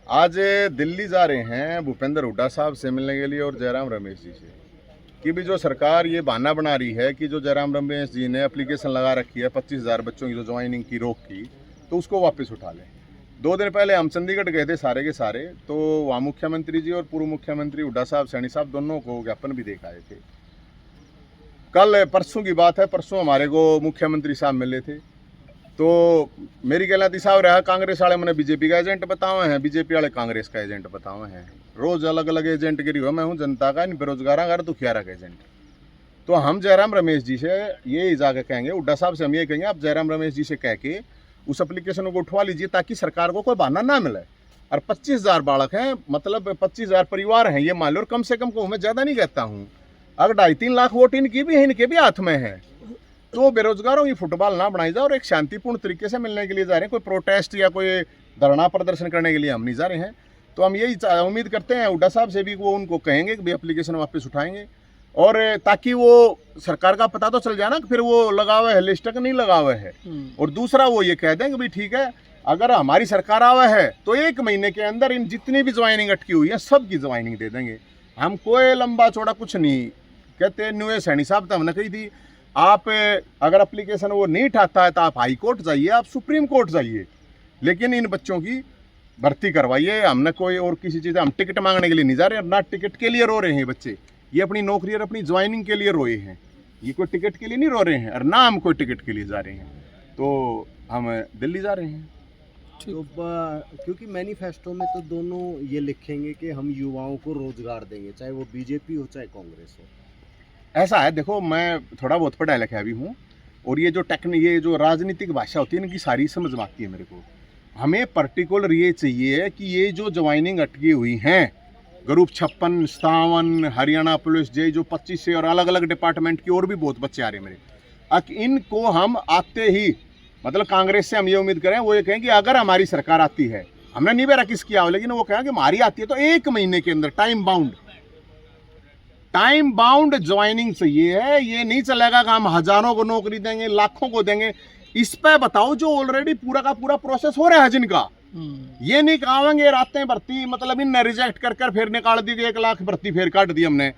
आज दिल्ली जा रहे हैं भूपेंद्र हुड्डा साहब से मिलने के लिए और जयराम रमेश जी से कि भी जो सरकार ये बहाना बना रही है कि जो जयराम रमेश जी ने एप्लीकेशन लगा रखी है 25,000 बच्चों की जो ज्वाइनिंग की रोक की, तो उसको वापस उठा लें। 2 दिन पहले हम चंडीगढ़ गए थे सारे के सारे, तो वहाँ मुख्यमंत्री जी और पूर्व मुख्यमंत्री हुड्डा साहब सैनी साहब दोनों को ज्ञापन भी देख आए थे। कल परसों की बात है, परसों हमारे को मुख्यमंत्री साहब मिले थे, तो मेरी कहलाती साहब रहा कांग्रेस वाले मैंने बीजेपी का एजेंट बताए हैं, बीजेपी वाले कांग्रेस का एजेंट बताए हैं। रोज अलग अलग एजेंट गिरी हुआ, मैं हूँ जनता का, इन बेरोजगार का दुखियारा का एजेंट। तो हम जयराम रमेश जी से ये जाकर कहेंगे, हुड्डा साहब से हम ये कहेंगे, आप जयराम रमेश जी से कह के उस एप्लीकेशन को उठवा लीजिए ताकि सरकार को कोई बहाना ना मिले। और 25,000 बालक हैं, मतलब 25,000 परिवार हैं ये मान लो, और कम से कम को मैं ज़्यादा नहीं कहता हूँ, अगर 2.5-3 लाख वोट इनकी भी है, इनके भी हाथ में है, तो बेरोजगारों की फुटबॉल ना बनाई जाए और एक शांतिपूर्ण तरीके से मिलने के लिए जा रहे हैं। कोई प्रोटेस्ट या कोई धरना प्रदर्शन करने के लिए हम नहीं जा रहे हैं। तो हम यही उम्मीद करते हैं हुड्डा साहब से भी, वो उनको कहेंगे कि भाई एप्लीकेशन वापस उठाएंगे, और ताकि वो सरकार का पता तो चल जाए ना कि फिर वो लगा हुआ है लिस्ट नहीं लगा हुआ है। और दूसरा वो ये कह दें कि भाई ठीक है, अगर हमारी सरकार आवा है तो 1 महीने के अंदर इन जितनी भी ज्वाइनिंग अटकी हुई है सब की ज्वाइनिंग दे देंगे। हम कोई लंबा चौड़ा कुछ नहीं कहते। न्यू सैनी साहब तो हमने कही थी, आप अगर एप्लीकेशन वो नहीं उठाता है तो आप हाई कोर्ट जाइए, आप सुप्रीम कोर्ट जाइए, लेकिन इन बच्चों की भर्ती करवाइए। हमने कोई और किसी चीज़, हम टिकट मांगने के लिए नहीं जा रहे, ना टिकट के लिए रो रहे हैं बच्चे, ये अपनी नौकरी और अपनी ज्वाइनिंग के लिए रोए हैं, ये कोई टिकट के लिए नहीं रो रहे हैं, और ना हम कोई टिकट के लिए जा रहे हैं। तो हम दिल्ली जा रहे हैं। तो क्योंकि मैनिफेस्टो में तो दोनों ये लिखेंगे कि हम युवाओं को रोजगार देंगे, चाहे वो बीजेपी हो चाहे कांग्रेस हो। ऐसा है, देखो मैं थोड़ा बहुत पढ़ा लिखा भी हूँ, और ये जो राजनीतिक भाषा होती है इनकी सारी समझ में आती है मेरे को। हमें पर्टिकुलर ये चाहिए कि ये जो ज्वाइनिंग अटकी हुई हैं, ग्रुप 56, 57, हरियाणा पुलिस जे जो 25 से और अलग अलग डिपार्टमेंट की और भी बहुत बच्चे आ रहे हैं मेरे, इनको हम आते ही, मतलब कांग्रेस से हम ये उम्मीद करें, वो ये कहें कि अगर हमारी सरकार आती है, हमने नहीं बेरा किसकी आओ, लेकिन वो कहें कि हमारी आती है तो 1 महीने के अंदर टाइम बाउंड ज्वाइनिंग चाहिए है। ये नहीं चलेगा कि हम हजारों को नौकरी देंगे, लाखों को देंगे। इस पे बताओ जो ऑलरेडी पूरा का पूरा प्रोसेस हो रहा है जिनका, ये नहीं कहेंगे रातें भर्ती, मतलब इनने रिजेक्ट कर फिर निकाल दी, 1 लाख भर्ती फिर काट दी हमने।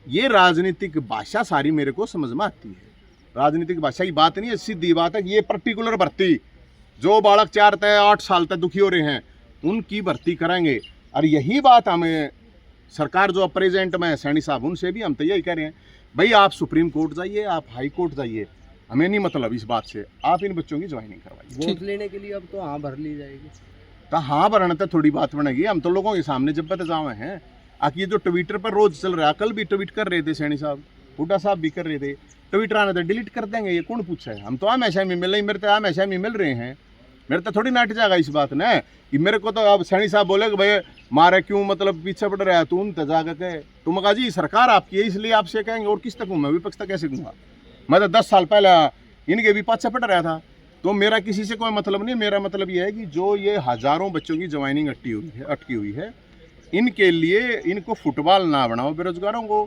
ये राजनीतिक भाषा सारी मेरे को समझ में आती है। राजनीतिक भाषा की बात नहीं है, सीधी बात है कि ये पर्टिकुलर भर्ती जो बालक 4-8 साल तक दुखी हो रहे हैं उनकी भर्ती करेंगे। और यही बात हमें सरकार जो प्रेजेंट में सैनी साहब, उनसे भी हम तो यही कह रहे हैं, भाई आप सुप्रीम कोर्ट जाइए, आप हाई कोर्ट जाइए, हमें नहीं मतलब इस बात से, आप इन बच्चों की ज्वाइनिंग करवाइए। वोट लेने के लिए अब तो हाँ भर ली जाएगी, तो हाँ भरने तो थोड़ी बात बनेगी। हम तो लोगों के सामने जब तक जावे हैं। आखिर ये जो ट्विटर पर रोज चल रहा है, कल भी ट्वीट कर रहे थे सैनी साहब, हुड्डा साहब भी कर रहे थे, ट्विटर आने तो डिलीट कर देंगे, ये कौन पूछा है। हम तो हमेशा में मिल रहे, मेरे तो हमेशा में मिल रहे हैं, मेरे तो थोड़ी नाट जाएगा इस बात ने कि मेरे को तो अब सैनी साहब बोले कि भाई मारे क्यों मतलब पीछे पड़ रहा है, तू तो जाकर कहे, तुम कहा जी सरकार आपकी है इसलिए आपसे कहेंगे, और किस तक हूँ मैं, विपक्ष तक कैसे कहूँगा। मैं तो 10 साल पहले इनके भी पीछे पड़ रहा था, तो मेरा किसी से कोई मतलब नहीं, मेरा मतलब ये है कि जो ये हजारों बच्चों की ज्वाइनिंग अटकी हुई है, इनके लिए इनको फुटबॉल ना बनाओ बेरोजगारों को।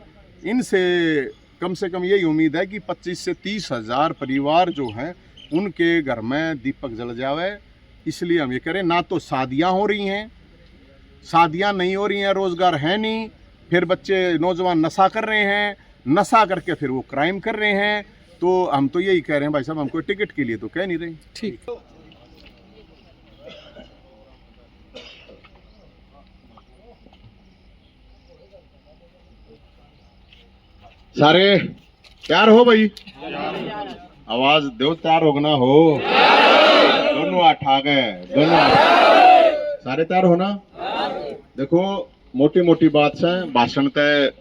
इनसे से कम यही उम्मीद है कि 25 से 30 हज़ार परिवार जो हैं उनके घर में दीपक जल जावे। इसलिए हम ये करें, ना तो शादियां हो रही हैं, शादियां नहीं हो रही हैं, रोजगार है नहीं, फिर बच्चे नौजवान नशा कर रहे हैं, नशा करके फिर वो क्राइम कर रहे हैं। तो हम तो यही कह रहे हैं भाई साहब, हमको टिकट के लिए तो कह नहीं रहे। ठीक। सारे तैयार हो भाई? आवाज दो, तैयार हो ना हो? दोनों हाथ आ गए, दोनों सारे तैयार हो ना? देखो मोटी मोटी बात है, भाषण तय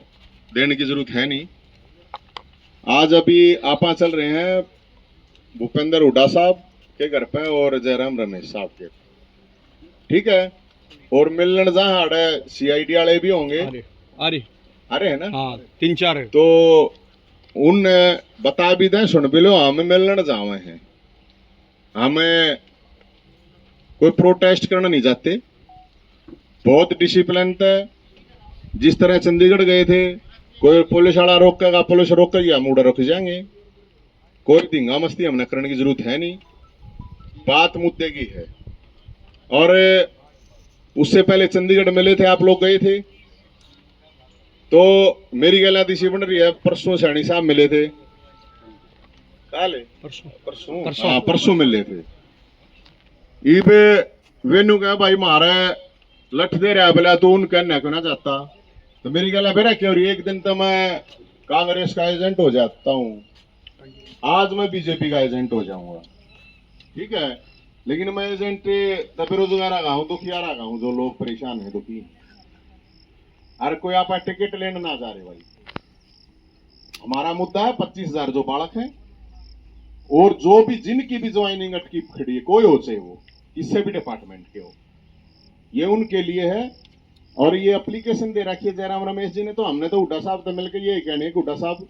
देने की जरूरत है नहीं। आज अभी आप चल रहे हैं भूपेंद्र हुड्डा साहब के घर पे और जयराम रमेश साहब के, ठीक है? और मिलन जहाँ CID वाले भी होंगे, अरे है ना? हाँ, 3-4 है। तो उन बता भी दें, सुन भी लो, हम मिलने जावे हैं, हमें कोई प्रोटेस्ट करना नहीं चाहते, बहुत डिसिप्लिन है। जिस तरह चंडीगढ़ गए थे, कोई पुलिस वाला रोकेगा, पुलिस रोक कर हम उड़ा रुक जाएंगे, कोई धिंगा मस्ती हमने करने की जरूरत है नहीं, बात मुद्दे की है। और उससे पहले चंडीगढ़ मिले थे, आप लोग गए थे, तो मेरी गला दिशी बन रही है, परसों सैनी साहब मिले थे, परसों मिले थे। इब वेनु कहा भाई मारे लठ दे रहा बोला, तो उन कहना क्यों ना चाहता, तो मेरी गला बेरा क्यों रही, एक दिन तो मैं कांग्रेस का एजेंट हो जाता हूँ, आज मैं बीजेपी का एजेंट हो जाऊंगा, ठीक है? लेकिन मैं एजेंट बेरोजगार आ हूँ, दुखिया रहा हूँ, जो लोग परेशान है, दुखी। अरे कोई आप टिकट लेने ना जा रहे भाई, हमारा मुद्दा है 25,000 जो बालक हैं, और जो भी जिनकी भी ज्वाइनिंग अटकी खड़ी है, कोई हो चाहे वो किसी भी डिपार्टमेंट के हो, ये उनके लिए है। और ये एप्लीकेशन दे रखी है जयराम रमेश जी ने, तो हमने तो हुड्डा साहब से मिलकर ये कहने कि हुड्डा साहब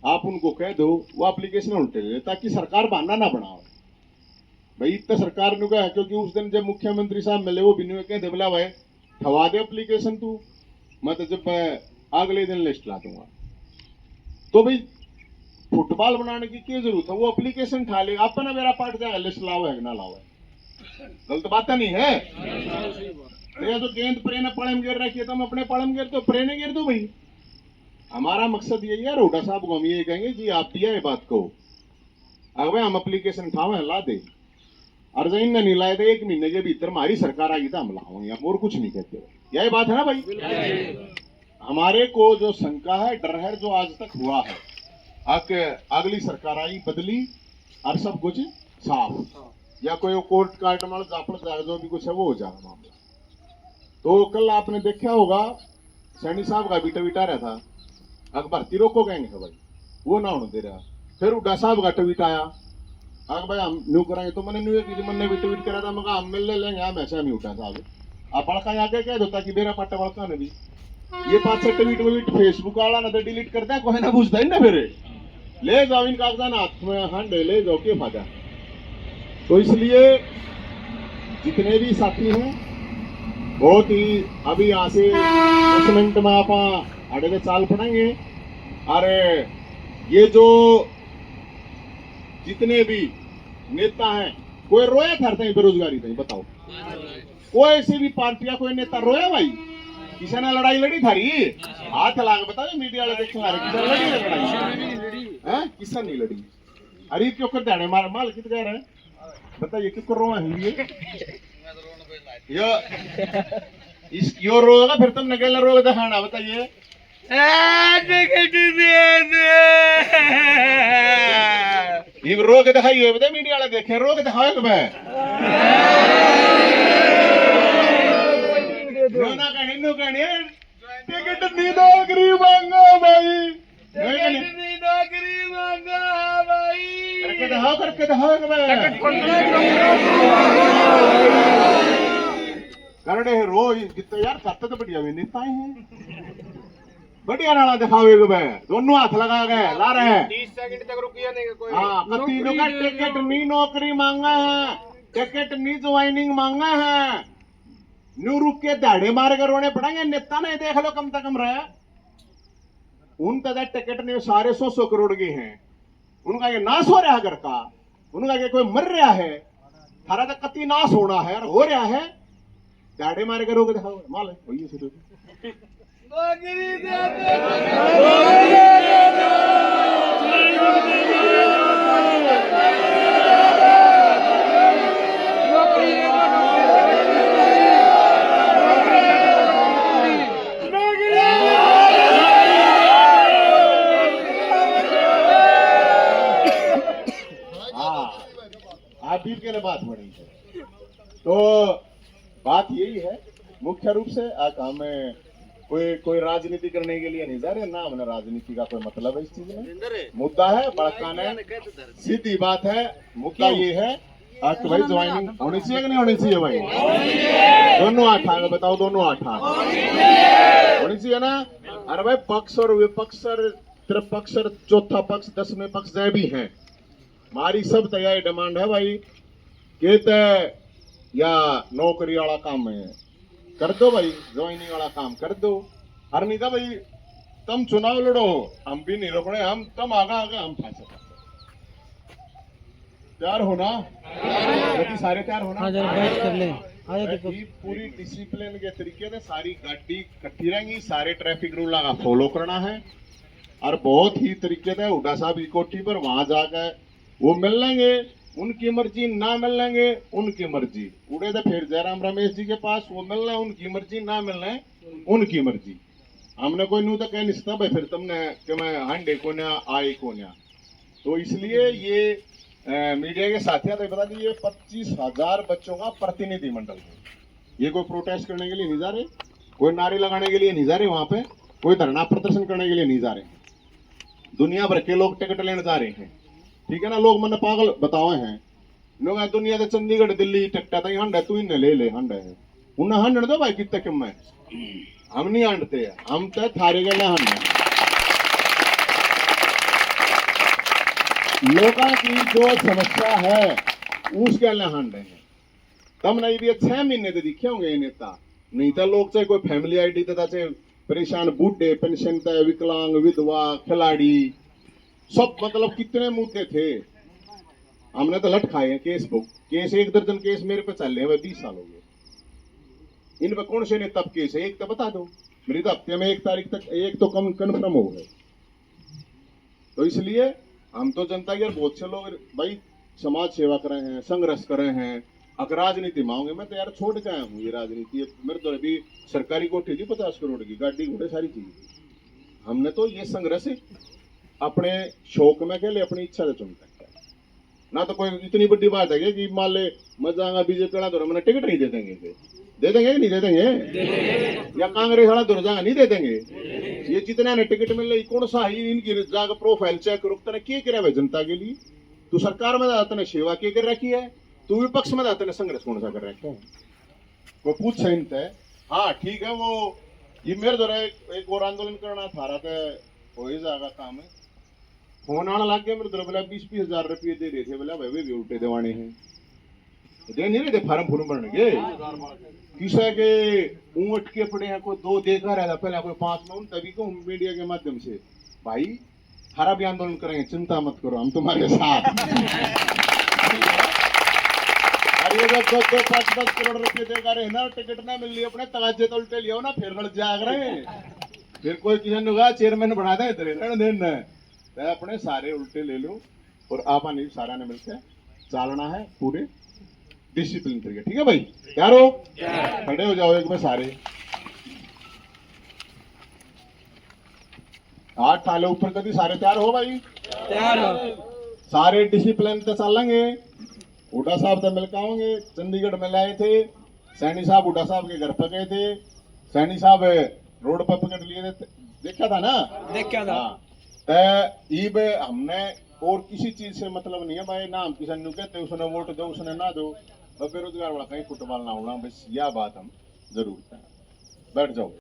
आप उनको कह दो वो एप्लीकेशन उल्टे ले, ताकि सरकार बहाना ना बनाओ भाई। इतना सरकार ने कहा, क्योंकि उस दिन जब मुख्यमंत्री साहब मिले, वो बिन्नू कहते बोला भाई ठवा दे एप्लीकेशन तू, मैं तो जब अगले दिन लिस्ट ला दूंगा। तो भाई फुटबॉल बनाने की क्या जरूरत है, वो एप्लीकेशन ठा लेगा, अपना मेरा पार्ट जाएगा, लिस्ट लाओ है ना लाओ है, गलत बात नहीं है। ये तो गेंद प्रेने पड़म गिर रखी है, तो हम अपने पड़म गिर तो प्रेने गिर दो भाई। हमारा मकसद यही है, हुड्डा साहब को हम ये कहेंगे जी आप दिया ये बात को, अगर हम एप्लीकेशन ठावे ला दे, और जब इनने नहीं लाए थे 1 महीने के भीतर हमारी सरकार आ गई तो हम लाओगे, हम और कुछ नहीं कहते। यही बात है ना भाई? हमारे को जो शंका है, डर है, जो आज तक हुआ है, अगली सरकार आई बदली और सब कुछ साफ, या कोई कोर्ट काट मार जापड़ जाएगा, जो भी कुछ है वो हो जाएगा मामला। तो कल आपने देखा होगा सैनी साहब का भी ट्वीट आ रहा था, अगर भर्ती रोको कहेंगे भाई, वो ना होने दे रहा। फिर हुड्डा साहब का ट्वीट आया, अगर भाई हम न्यू कराएंगे, तो मैंने न्यू की मैंने भी ट्वीट करा था, मैं हम मिल लेंगे, हम ऐसा नहीं हुड्डा साहब आप बड़का आगे कह दो, ताकि मेरा पट्टा बड़का ने भी ये 5-6 ट्वीट वीट फेसबुक वाला ना तो डिलीट करता है, कोई ना पूछता ही ना, फिर ले जाओ इन कागजात हाथ में, हंडे ले जाओ, क्या फायदा। तो इसलिए जितने भी साथी हैं, बहुत ही अभी यहाँ से 10 मिनट में आप आड़े में चाल पड़ेंगे। अरे ये जो जितने भी नेता हैं, कोई रोया था बेरोजगारी नहीं, बताओ कोई सी भी पार्टियां, कोई नेता रोया भाई? किसी ने लड़ाई लड़ी थारी? हाथ ला के बताओ, मीडिया वाले देखने वाले, किसी लड़ी लड़ाई? किसी नहीं लड़ी। अरे क्यों कर दे मार माल कित कह रहे हैं, बताइए क्यों कर रहा है यो रोगा, फिर तुम नकेला रोग दिखाना, बताइए। ये रोग दिखाइए, बता मीडिया वाले देखे, रोग दिखाओ कि मैं ना कहने नो कहने टिकट नहीं दो गरीब मांगो भाई, नौकरी मांगा भाई, करके दिखाओ कि मैं कारण रोज कितना यार करते तो बढ़िया भी नेता हैं, बढ़िया नाला दिखाओ एक बे दोनों हाथ लगा गए ला रहे हैं 30 सेकंड तक रुकिए नहीं कोई हाँ कतीनों का टिकट नहीं नौकरी मांगा है टिकट नहीं ज्वाइनिंग मांगा है न्यू रुक के दाढ़े मार कर रोने पड़ेंगे नेता नहीं देख लो कम से कम रहे उन तक टिकट ने सारे 100 करोड़ के हैं उनका ये नाश हो रहा है घर का उनका ये कोई मर रहा है थारा तक कति नाश होना है और हो रहा है दाढ़े मार कर रोक दिखाओ माल है वही शुरू आप भी के लिए बात बड़ी है तो बात यही है मुख्य रूप से हमें कोई राजनीति करने के लिए नहीं जा रहे ना हमने राजनीति का कोई मतलब है इस चीज में मुद्दा है भड़काना है सीधी बात है मुद्दा ये है कि भाई ज्वाइनिंग होनी चाहिए कि नहीं होनी चाहिए भाई दोनों आठ बताओ दोनों आठ होनी चाहिए ना अरे भाई पक्ष और विपक्ष और त्रिपक्ष और चौथा पक्ष 10वें पक्ष जय भी हैं हमारी सब तैयारी डिमांड है भाई कहते या नौकरी वाला काम है कर दो भाई ज्वाइनिंग वाला काम कर दो हर नहीं था भाई तुम चुनाव लड़ो हम भी नहीं रोकने हम तुम आगा आगे हम फंस सकते तैयार होना यदि सारे तैयार होना पूरी डिसिप्लिन के तरीके से सारी गाड़ी इकट्ठी रहेंगी सारे ट्रैफिक रूल का फॉलो करना है और बहुत ही तरीके से हुड्डा साहब की कोठी पर वहां जाकर वो मिल लेंगे उनकी मर्जी ना मिल लेंगे उनकी मर्जी उड़े तो फिर जयराम रमेश जी के पास वो मिलना है उनकी मर्जी ना मिलना है उनकी मर्जी हमने कोई नू तो कह नहीं सकता भाई फिर तुमने कि मैं हांडे को ना आए को ना तो इसलिए ये मीडिया के साथियों तो बता दीजिए 25,000 बच्चों का प्रतिनिधि मंडल है ये कोई प्रोटेस्ट करने के लिए नहीं जा रहे कोई नारे लगाने के लिए नहीं जा रहे वहां पे कोई धरना प्रदर्शन करने के लिए नहीं जा रहे दुनिया भर के लोग टिकट लेने जा रहे हैं ठीक है ना लोग मैंने पागल बताए हैं लोग दुनिया से चंडीगढ़ दिल्ली टिकटा था हंड है तू इन्हें ले ले हंड है उन्हें हंड दो भाई कितने कम है हम नहीं हंडते हम तो थारे गए हंड लोगों की जो समस्या है उसके लिए हंड है तब नहीं भी 6 महीने तो दिखे होंगे ये नेता नहीं तो लोग चाहे कोई फैमिली आईडी था चाहे परेशान बूढ़े पेंशन तय विकलांग विधवा खिलाड़ी सब मतलब कितने मुद्दे थे हमने तो लट खाए हैं केस 1 दर्जन केस मेरे पे चल रहे हैं 20 साल हो गए इन पे कौन से ने तब केस है एक तो बता दो मेरी तो हफ्ते में 1 तारीख तक एक तो कम कन्फर्म हो गए तो इसलिए हम तो जनता के बहुत से लोग भाई समाज सेवा कर रहे हैं संघर्ष कर रहे हैं अगर राजनीति मांगे मैं तो यार छोड़ के आया हूँ ये राजनीति मेरे तो अभी सरकारी कोठी थी 50 करोड़ की गाड़ी घोड़े सारी चीजें हमने तो ये संघर्ष अपने शौक में के लिए अपनी इच्छा से चुनता है ना तो कोई इतनी बड़ी बात है कि मान ले मजा आगा बीजेपी वाला दौरा मैंने टिकट नहीं दे देंगे कि नहीं दे देंगे या कांग्रेस वाला दौरा जाएगा नहीं दे देंगे ये जितना ने टिकट मिल रही कौन सा ही इनकी जाकर प्रोफाइल चेक करो तने क्या करे भाई जनता के लिए तू सरकार में जाता ने सेवा क्या कर रखी है तू विपक्ष में जाता ने संघर्ष कौन सा कर रखा है वो पूछ सकते है हाँ ठीक है वो ये मेरे द्वारा एक और आंदोलन करना था रहा था हो ही जाएगा काम है फोन आना लग गया मेरे तरफ बोला 20-20 हजार रुपये दे रहे थे बोला भाई भी उल्टे दिवाने हैं दे नहीं रहे थे फार्म फूर्म भरने के किसा के ऊँट के पड़े हैं कोई 2 देखा रहा था पहले कोई 5 में उन तभी को मीडिया के माध्यम से भाई हरा भी आंदोलन करेंगे चिंता मत करो हम तुम्हारे साथ अरे जब 2-5 करोड़ रुपये देगा रहे ना टिकट ना मिल रही अपने तगाजे तो उल्टे लियो ना फिर गलत जाग रहे फिर कोई किसी ने कहा चेयरमैन बना दे इधर देना है अपने सारे उल्टे ले लो और आप नहीं सारा ने मिलकर चालना है पूरे डिसिप्लिन तरीके ठीक है भाई तैयार हो खड़े हो जाओ एक में सारे 8 साल ऊपर कभी सारे तैयार हो भाई तैयार हो सारे डिसिप्लिन से चलेंगे हुड्डा साहब से मिलकर आओगे चंडीगढ़ में लाए थे सैनी साहब हुड्डा साहब के घर पर गए थे सैनी साहब रोड पर पकड़ लिए थे देखा था ना देखा था ईब हमने और किसी चीज से मतलब नहीं है भाई ना हम किसी ने कहते उसने वोट दो उसने ना दो बेरोजगार वाला कहीं फुटबॉल ना होना बस यह बात हम जरूर बैठ जाओ